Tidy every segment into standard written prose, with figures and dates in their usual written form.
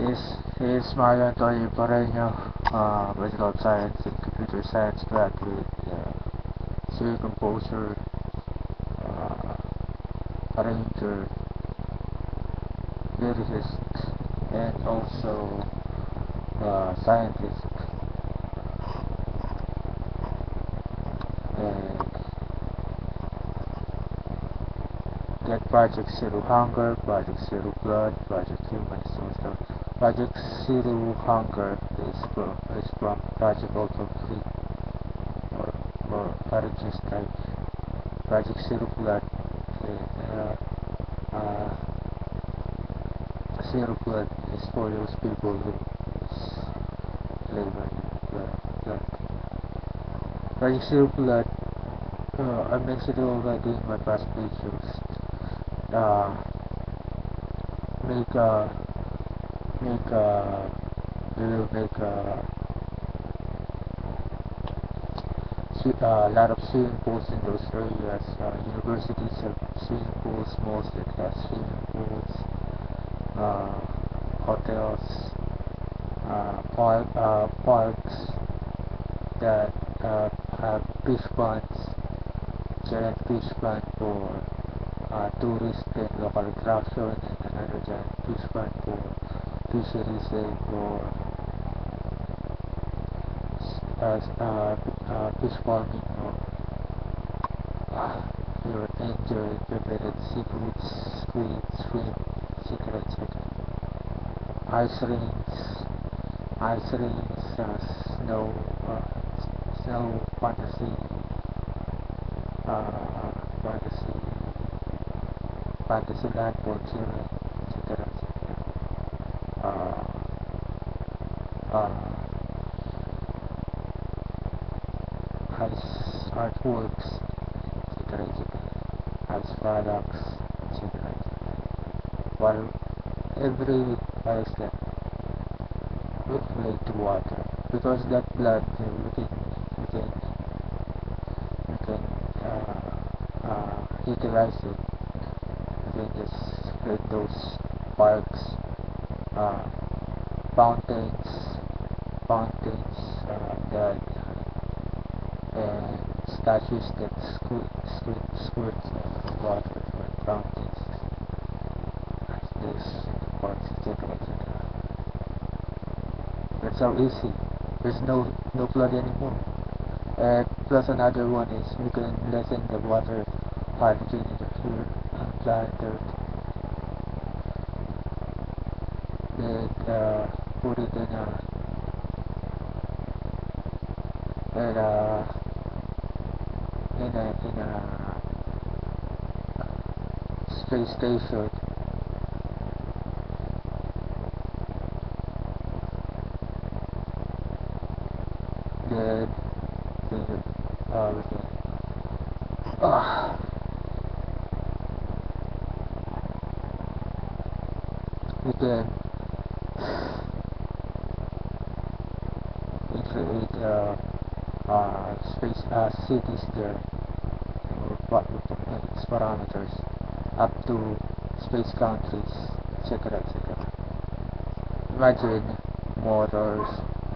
He's MARLON PARREño, Bachelor of Science in Computer Science graduate, serial composer, arranger, lyricist, and also scientist. And get Project Zero Hunger, Project Zero Blood, Project Human Social. Project Zero Hunger is from Project Autocomplete or Origin Strike. Project Zero Blood Zero Blood is for those people who live by blood. Project Zero Blood, I mentioned it already in my past videos. We will make a lot of swimming pools in those areas. Universities have swimming pools, malls that have swimming pools, hotels, parks that have fish ponds, giant fish pond for tourists and local attractions, and another giant fish pond for fisheries and for fish farming, or your enjoy prepared seafood, squid, shrimp, etc. Ice rings, snow fantasy land for children, etc. Ice artworks, etc. Ice products, etc. While every island will relate to water, because that blood we can utilize it. We can just create those parks, fountains that and statues that squirt water from fountains. This parks, etc. That's how easy. There's no flood anymore. And plus another one is we can lessen the water hydrogen in the planet Earth. And put it in a space station. We can create space cities there, or its parameters up to space countries, etc. Imagine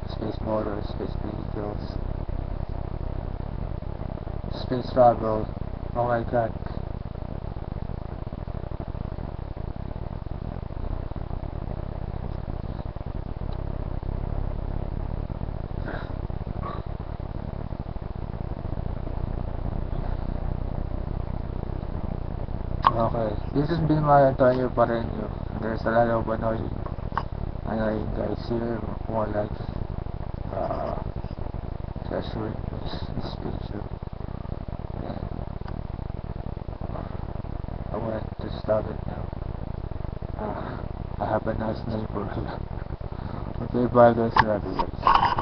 space motors, space vehicles, space travel. Oh my god. Okay, this has been my Antonio PARREño. There's a lot of annoying guys here, more like treasuring this picture. I want to stop it now. I have a nice neighborhood. Okay, bye guys, love you guys.